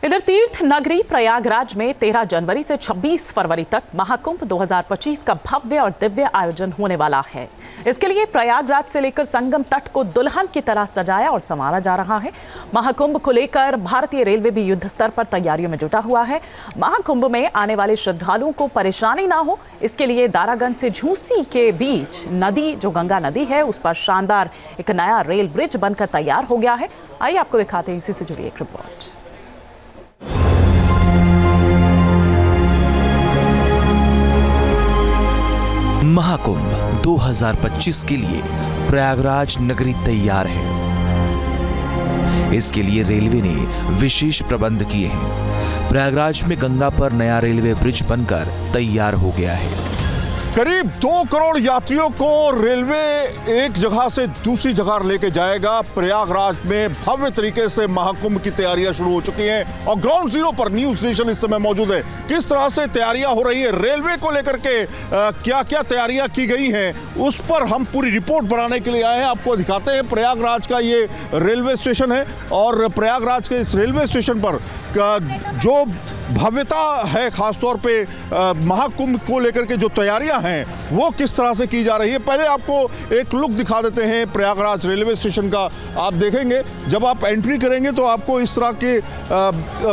इधर तीर्थ नगरी प्रयागराज में 13 जनवरी से 26 फरवरी तक महाकुंभ 2025 का भव्य और दिव्य आयोजन होने वाला है। इसके लिए प्रयागराज से लेकर संगम तट को दुल्हन की तरह सजाया और संवारा जा रहा है। महाकुंभ को लेकर भारतीय रेलवे भी युद्ध स्तर पर तैयारियों में जुटा हुआ है। महाकुंभ में आने वाले श्रद्धालुओं को परेशानी ना हो, इसके लिए दारागंज से झूसी के बीच नदी, जो गंगा नदी है, उस पर शानदार एक नया रेल ब्रिज बनकर तैयार हो गया है। आइए आपको दिखाते हैं इसी से जुड़ी एक रिपोर्ट। महाकुंभ 2025 के लिए प्रयागराज नगरी तैयार है। इसके लिए रेलवे ने विशेष प्रबंध किए हैं। प्रयागराज में गंगा पर नया रेलवे ब्रिज बनकर तैयार हो गया है। करीब 2 करोड़ यात्रियों को रेलवे एक जगह से दूसरी जगह लेके जाएगा। प्रयागराज में भव्य तरीके से महाकुंभ की तैयारियां शुरू हो चुकी हैं और ग्राउंड जीरो पर न्यूज नेशन इस समय मौजूद है। किस तरह से तैयारियां हो रही है, रेलवे को लेकर के क्या क्या तैयारियां की गई हैं, उस पर हम पूरी रिपोर्ट बनाने के लिए आए हैं। आपको दिखाते हैं प्रयागराज का ये रेलवे स्टेशन है और प्रयागराज के इस रेलवे स्टेशन पर जो भव्यता है, खासतौर पे महाकुंभ को लेकर के जो तैयारियां हैं वो किस तरह से की जा रही है। पहले आपको एक लुक दिखा देते हैं प्रयागराज रेलवे स्टेशन का। आप देखेंगे जब आप एंट्री करेंगे तो आपको इस तरह के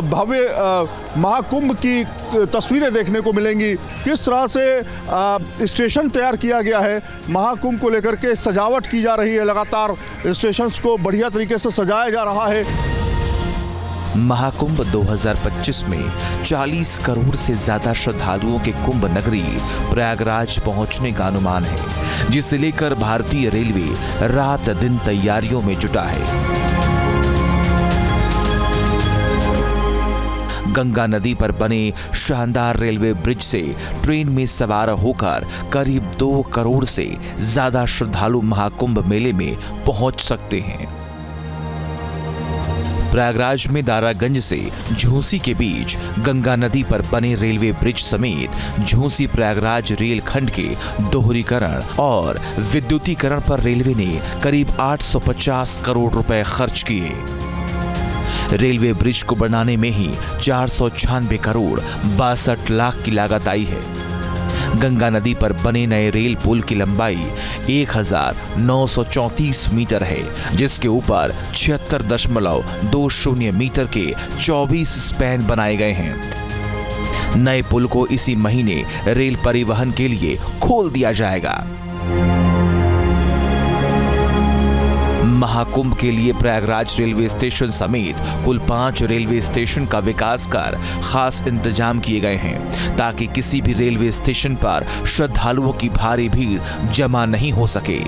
भव्य महाकुंभ की तस्वीरें देखने को मिलेंगी। किस तरह से स्टेशन तैयार किया गया है, महाकुंभ को लेकर के सजावट की जा रही है, लगातार स्टेशन को बढ़िया तरीके से सजाया जा रहा है। महाकुंभ 2025 में 40 करोड़ से ज्यादा श्रद्धालुओं के कुंभ नगरी प्रयागराज पहुंचने का अनुमान है, जिसे लेकर भारतीय रेलवे रात दिन तैयारियों में जुटा है। गंगा नदी पर बने शानदार रेलवे ब्रिज से ट्रेन में सवार होकर करीब 2 करोड़ से ज्यादा श्रद्धालु महाकुंभ मेले में पहुंच सकते हैं। प्रयागराज में दारागंज से झूसी के बीच गंगा नदी पर बने रेलवे ब्रिज समेत झूसी प्रयागराज रेल खंड के दोहरीकरण और विद्युतीकरण पर रेलवे ने करीब 850 करोड़ रुपए खर्च किए। रेलवे ब्रिज को बनाने में ही 496 करोड़ 62 लाख की लागत आई है। गंगा नदी पर बने नए रेल पुल की लंबाई 1934 मीटर है, जिसके ऊपर 76.20 मीटर के 24 स्पैन बनाए गए हैं। नए पुल को इसी महीने रेल परिवहन के लिए खोल दिया जाएगा। महाकुंभ के लिए प्रयागराज रेलवे स्टेशन समेत कुल 5 रेलवे स्टेशन का विकास कर खास इंतजाम किए गए हैं, ताकि किसी भी रेलवे स्टेशन पर श्रद्धालुओं की भारी भीड़ जमा नहीं हो सके।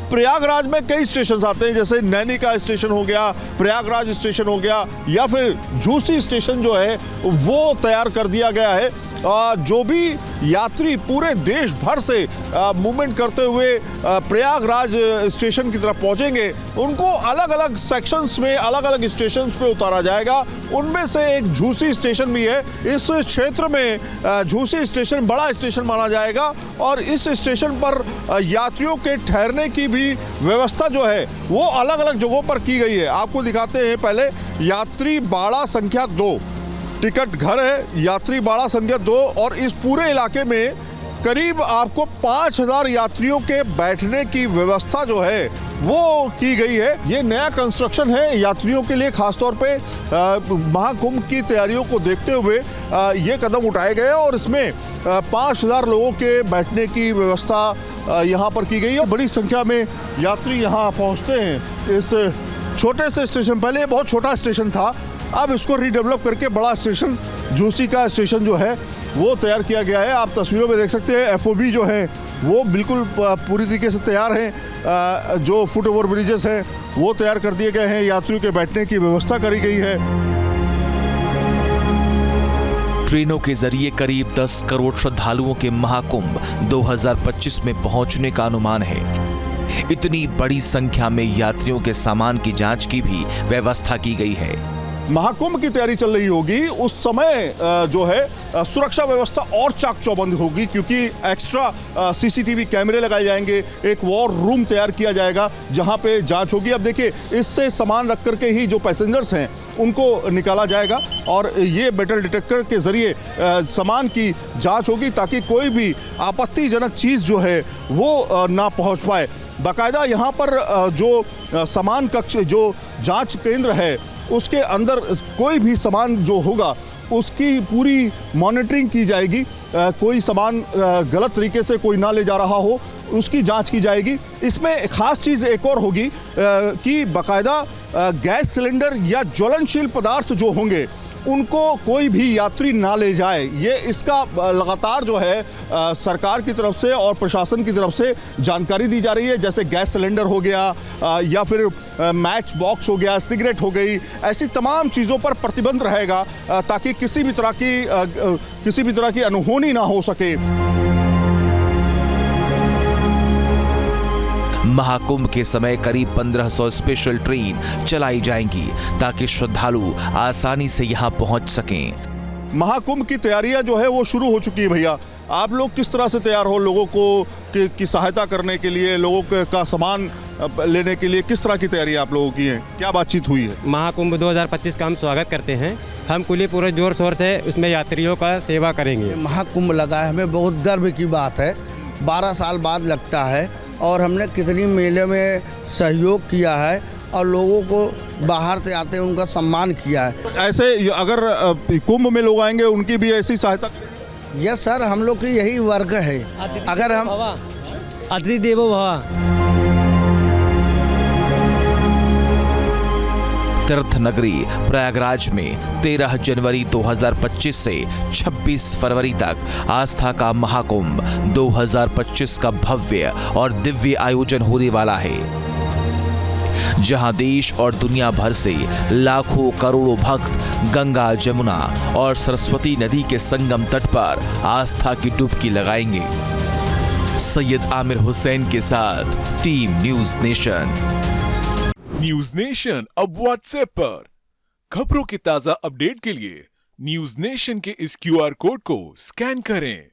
प्रयागराज में कई स्टेशन आते हैं, जैसे नैनी का स्टेशन हो गया, प्रयागराज स्टेशन हो गया, या फिर झूसी स्टेशन जो है वो तैयार कर दिया गया है। जो भी यात्री पूरे देश भर से मूवमेंट करते हुए प्रयागराज स्टेशन की तरफ पहुंचेंगे, उनको अलग अलग सेक्शंस में, अलग अलग स्टेशंस पे उतारा जाएगा। उनमें से एक झूसी स्टेशन भी है। इस क्षेत्र में झूसी स्टेशन बड़ा स्टेशन माना जाएगा और इस स्टेशन पर यात्रियों के ठहरने की भी व्यवस्था जो है वो अलग अलग जगहों पर की गई है। आपको दिखाते हैं पहले यात्री बाड़ा संख्या 2 टिकट घर है, यात्री बाड़ा संख्या 2, और इस पूरे इलाके में करीब आपको 5000 यात्रियों के बैठने की व्यवस्था जो है वो की गई है। ये नया कंस्ट्रक्शन है यात्रियों के लिए, खासतौर पे महाकुंभ की तैयारियों को देखते हुए ये कदम उठाए गए और इसमें 5000 लोगों के बैठने की व्यवस्था यहाँ पर की गई है। बड़ी संख्या में यात्री यहाँ पहुँचते हैं। इस छोटे से स्टेशन, पहले बहुत छोटा स्टेशन था, अब इसको रीडेवलप करके बड़ा स्टेशन, झूसी का स्टेशन जो है वो तैयार किया गया है। आप तस्वीरों में देख सकते हैं एफओबी जो है वो बिल्कुल पूरी तरीके से तैयार हैं। जो फुट ओवर ब्रिजेस हैं वो तैयार कर दिए गए हैं, यात्रियों के बैठने की व्यवस्था करी गई है। ट्रेनों के जरिए करीब 10 करोड़ श्रद्धालुओं के महाकुंभ 2025 में पहुंचने का अनुमान है। इतनी बड़ी संख्या में यात्रियों के सामान की जांच की भी व्यवस्था की गई है। महाकुंभ की तैयारी चल रही होगी उस समय जो है सुरक्षा व्यवस्था और चाक चौबंद होगी, क्योंकि एक्स्ट्रा सीसीटीवी कैमरे लगाए जाएंगे, एक वॉर रूम तैयार किया जाएगा जहां पे जांच होगी। अब देखिए, इससे सामान रख करके ही जो पैसेंजर्स हैं उनको निकाला जाएगा और ये मेटल डिटेक्टर के जरिए सामान की जांच होगी ताकि कोई भी आपत्तिजनक चीज़ जो है वो ना पहुंच पाए। बाकायदा यहाँ पर जो सामान कक्ष, जो जांच केंद्र है, उसके अंदर कोई भी सामान जो होगा उसकी पूरी मॉनिटरिंग की जाएगी। कोई सामान गलत तरीके से कोई ना ले जा रहा हो उसकी जांच की जाएगी। इसमें खास चीज़ एक और होगी कि बाकायदा गैस सिलेंडर या ज्वलनशील पदार्थ जो होंगे उनको कोई भी यात्री ना ले जाए। ये इसका लगातार जो है सरकार की तरफ से और प्रशासन की तरफ से जानकारी दी जा रही है। जैसे गैस सिलेंडर हो गया या फिर मैच बॉक्स हो गया, सिगरेट हो गई, ऐसी तमाम चीज़ों पर प्रतिबंध रहेगा ताकि किसी भी तरह की अनहोनी ना हो सके। महाकुंभ के समय करीब 1500 स्पेशल ट्रेन चलाई जाएंगी ताकि श्रद्धालु आसानी से यहां पहुंच सकें। महाकुंभ की तैयारियां जो है वो शुरू हो चुकी है। भैया, आप लोग किस तरह से तैयार हो लोगों को की सहायता करने के लिए, लोगों का सामान लेने के लिए किस तरह की तैयारी आप लोगों की है? क्या बातचीत हुई है? महाकुंभ 2025 का हम स्वागत करते हैं। हम कुली पूरे जोर शोर से उसमें यात्रियों का सेवा करेंगे। महाकुंभ लगा है, हमें बहुत गर्व की बात है। 12 साल बाद लगता है और हमने कितनी मेले में सहयोग किया है और लोगों को बाहर से आते हैं उनका सम्मान किया है। ऐसे अगर कुंभ में लोग आएंगे उनकी भी ऐसी सहायता? यस सर, हम लोग की यही वर्ग है। अगर हम अतिथि देवो भव। तीर्थ नगरी प्रयागराज में 13 जनवरी 2025 से 26 फरवरी तक आस्था का महाकुंभ 2025 का भव्य और दिव्य आयोजन होने वाला है, जहां देश और दुनिया भर से लाखों करोड़ों भक्त गंगा, जमुना और सरस्वती नदी के संगम तट पर आस्था की डुबकी लगाएंगे। सैयद आमिर हुसैन के साथ team news nation. News nation अब व्हाट्सएप पर खबरों की ताजा अपडेट के लिए न्यूज नेशन के इस QR कोड को स्कैन करें।